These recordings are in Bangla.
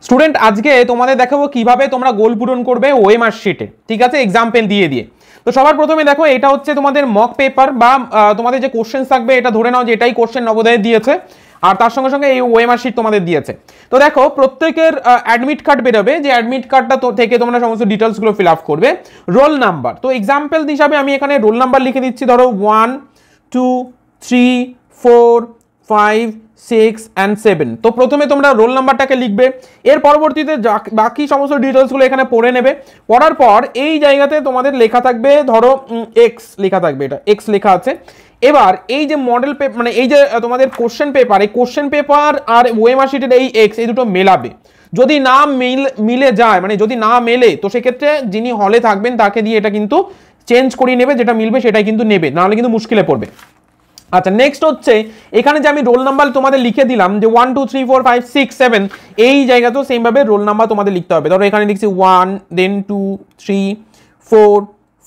স্টুডেন্ট আজকে তোমাদের দেখাবো কিভাবে তোমরা গোল পূরণ করবে ওএমআর শিটে, ঠিক আছে, এক্সাম্পল দিয়ে দিয়ে। তো সবার প্রথমে দেখো এটা হচ্ছে তোমাদের মক পেপার বা তোমাদের যে কোশ্চেন থাকবে এটা ধরে নাও যে এটাই কোশ্চেন নবোদয়ে দিয়েছে, আর তার সঙ্গে সঙ্গে এই ওএমআর শিট তোমাদের দিয়েছে। তো দেখো প্রত্যেকের অ্যাডমিট কার্ড বেরোবে, যে অ্যাডমিট কার্ডটা থেকে তোমরা সমস্ত ডিটেলসগুলো ফিল আপ করবে। রোল নাম্বার, তো এক্সাম্পল হিসাবে আমি এখানে রোল নাম্বার লিখে দিচ্ছি, ধরো 1 2 3 4 5 6 and 7। তো প্রথমে তোমরা রোল নাম্বারটাকে লিখবে, এর পরবর্তীতে বাকি সমস্ত ডিটেলসগুলো এখানে পড়ে নেবে। পড়ার পর এই জায়গাতে তোমাদের লেখা থাকবে, ধরো এক্স লেখা থাকবে, এটা এক্স লেখা আছে। এবার এই যে মডেল পেপার মানে এই যে তোমাদের কোশ্চেন পেপার, এই কোশ্চেন পেপার আর ওএমআর শিটের এই এক্স এই দুটো মেলাবে। যদি না মিলে যায়, মানে যদি না মেলে, তো সেক্ষেত্রে যিনি হলে থাকবেন তাকে দিয়ে এটা কিন্তু চেঞ্জ করিয়ে নেবে, যেটা মিলবে সেটাই কিন্তু নেবে, নাহলে কিন্তু মুশকিলে পড়বে। আচ্ছা, নেক্সট হচ্ছে এখানে যে আমি রোল নাম্বার তোমাদের লিখে দিলাম যে 1 2 3 4 5 6 7, এই জায়গাতেও সেম ভাবে রোল নাম্বার তোমাদের লিখতে হবে। ধরো এখানে লিখছি 1 দেন 2 3 4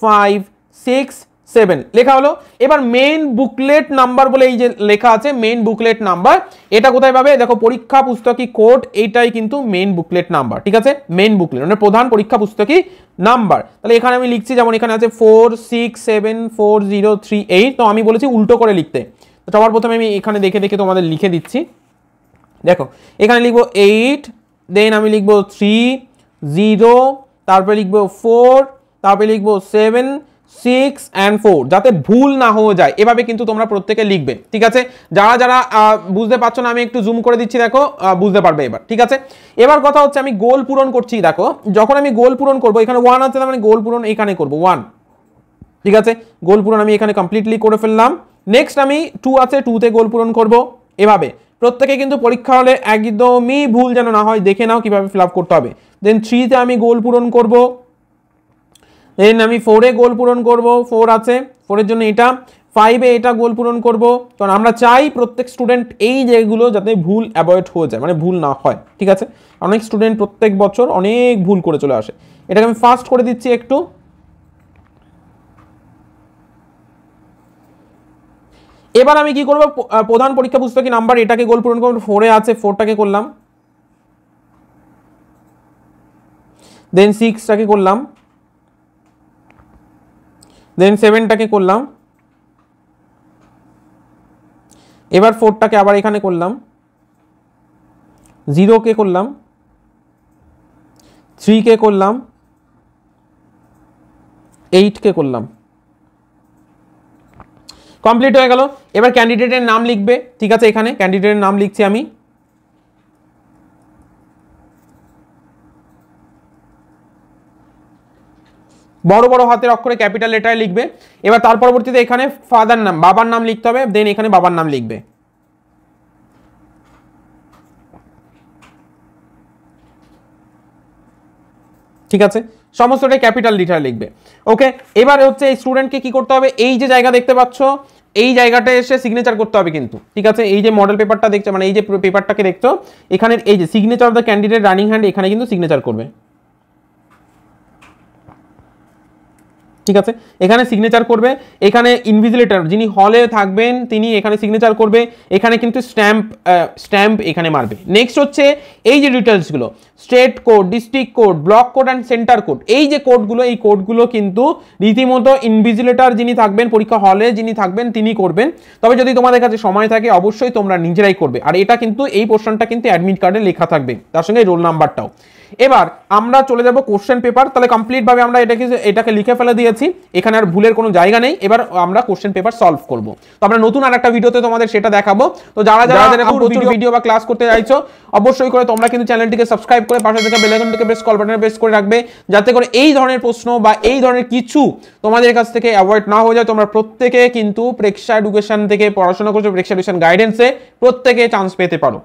5 6 7 লেখা হলো। এবার মেইন বুকলেট নাম্বার বলে এই যে লেখা আছে, মেইন বুকলেট নাম্বার, এটা কোথায় পাবে? দেখো পরীক্ষা পুস্তকী কোড, এইটাই কিন্তু মেইন বুকলেট নাম্বার, ঠিক আছে, মেইন বুকলেট মানে প্রধান পরীক্ষা পুস্তকী নাম্বার। তাহলে এখানে আমি লিখছি, যেমন এখানে আছে 4 6 7 4 0 3 8, তো আমি বলেছি উল্টো করে লিখতে। তো সবার প্রথমে আমি এখানে দেখে দেখে তোমাদের লিখে দিচ্ছি। দেখো এখানে লিখবো 8, দেন আমি লিখবো 3 0, তারপরে লিখবো 4, তারপরে লিখবো 7 6 and 4, যাতে ভুল না হয়ে যায়, এভাবে কিন্তু তোমরা প্রত্যেকে লিখবে, ঠিক আছে। যারা যারা বুঝতে পারছো না আমি একটু জুম করে দিচ্ছি, দেখো বুঝতে পারবে এবার, ঠিক আছে। এবার কথা হচ্ছে আমি গোল পূরণ করছি। দেখো যখন আমি গোল পূরণ করব, এখানে 1 আছে, মানে গোল পূরণ এখানে করব 1, ঠিক আছে। গোল পূরণ আমি এখানে কমপ্লিটলি করে ফেললাম। নেক্সট আমি 2 আছে, 2তে গোল পূরণ করব। এভাবে প্রত্যেকে কিন্তু পরীক্ষা হলে একদমই ভুল যেন না হয় দেখে নাও কিভাবে ফিল আপ করতে হবে। দেন 3তে আমি গোল পূরণ করব, দেন আমি 4-এ গোল পূরণ করব, 4 আছে, 4-এর জন্য এটা, 5-এ এটা গোল পূরণ করব। কারণ আমরা চাই প্রত্যেক স্টুডেন্ট এই যেগুলো যাতে ভুল অ্যাভয়েড হয়ে যায়, মানে ভুল না হয়, ঠিক আছে। অনেক স্টুডেন্ট প্রত্যেক বছর অনেক ভুল করে চলে আসে, এটাকে আমি ফাস্ট করে দিচ্ছি একটু। এবার আমি কি করব? প্রধান পরীক্ষা পুস্তকী নাম্বার, এটাকে গোল পূরণ করব, 4-এ আছে, 4টাকে করলাম, দেন 6টাকে করলাম, দেন 7টাকে করলাম, এবার 4টাকে আবার এখানে করলাম, 0কে করলাম, 3কে করলাম, 8কে করলাম, কমপ্লিট হয়ে গেল। এবার ক্যান্ডিডেটের নাম লিখবে, ঠিক আছে, এখানে ক্যান্ডিডেটের নাম লিখছি আমি। বড় বড় হাতের অক্ষরে ক্যাপিটাল লেটারে লিখবে। এবার তার পরবর্তীতে এখানে ফাদার নাম, বাবার নাম লিখতে হবে, দেন এখানে বাবার নাম লিখবে, ঠিক আছে, সমস্তটাই ক্যাপিটাল লেটারে লিখবে। ওকে, এবার হচ্ছে এই স্টুডেন্টকে কি করতে হবে? এই যে জায়গা দেখতে পাচ্ছ, এই জায়গাটা এসে সিগনেচার করতে হবে কিন্তু, ঠিক আছে। এই যে মডেল পেপারটা দেখছো, মানে এই যে পেপারটাকে দেখছো, এখানে এই যে signature of the candidate running hand, এখানে কিন্তু সিগনেচার করবে, ঠিক আছে। এখানে সিগনেচার করবে, এখানে ইনভিজিলেটর যিনি হলে থাকবেন তিনি এখানে সিগনেচার করবে, এখানে কিন্তু স্ট্যাম্প এখানে মারবে। নেক্সট হচ্ছে এই যে ডিটেলসগুলো, state code, district code, block code and centre code, এই যে কোডগুলো, এই কোডগুলো কিন্তু রীতিমতো ইনভিজিলেটর যিনি থাকবেন পরীক্ষা হলে যিনি থাকবেন তিনি করবেন। তবে যদি তোমাদের কাছে সময় থাকে অবশ্যই তোমরা নিজেরাই করবে। আর এটা কিন্তু এই পোর্শনটা কিন্তু অ্যাডমিট কার্ডে লেখা থাকবে, তার সঙ্গে রোল নাম্বারটাও। এবার আমরা চলে যাব কোশ্চেন পেপার। তাহলে কমপ্লিট ভাবে আমরা এটাকে লিখে ফেলে দিয়েছি, এখানে আর ভুলের কোনো জায়গা নেই। এবার আমরা কোশ্চেন পেপার সলভ করব। তো আমরা নতুন আর একটা ভিডিওতে তোমাদের সেটা দেখাবো। তো যারা যারা ভিডিও বা ক্লাস করতে চাইছো অবশ্যই করে তোমরা কিন্তু চ্যানেলটিকে সাবস্ক্রাইব করে পাশে থাকা বেল আইকনটিকে প্রেস, কল বাটনে প্রেস করে রাখবে, যাতে করে এই ধরনের প্রশ্ন বা এই ধরনের কিছু তোমাদের কাছ থেকে অ্যাভয়েড না হয়ে যায়। তোমরা প্রত্যেকে কিন্তু প্রেক্ষা এডুকেশন থেকে পড়াশোনা করছো, প্রেক্ষা এডুকেশন গাইডেন্সে প্রত্যেকে চান্স পেতে পারো।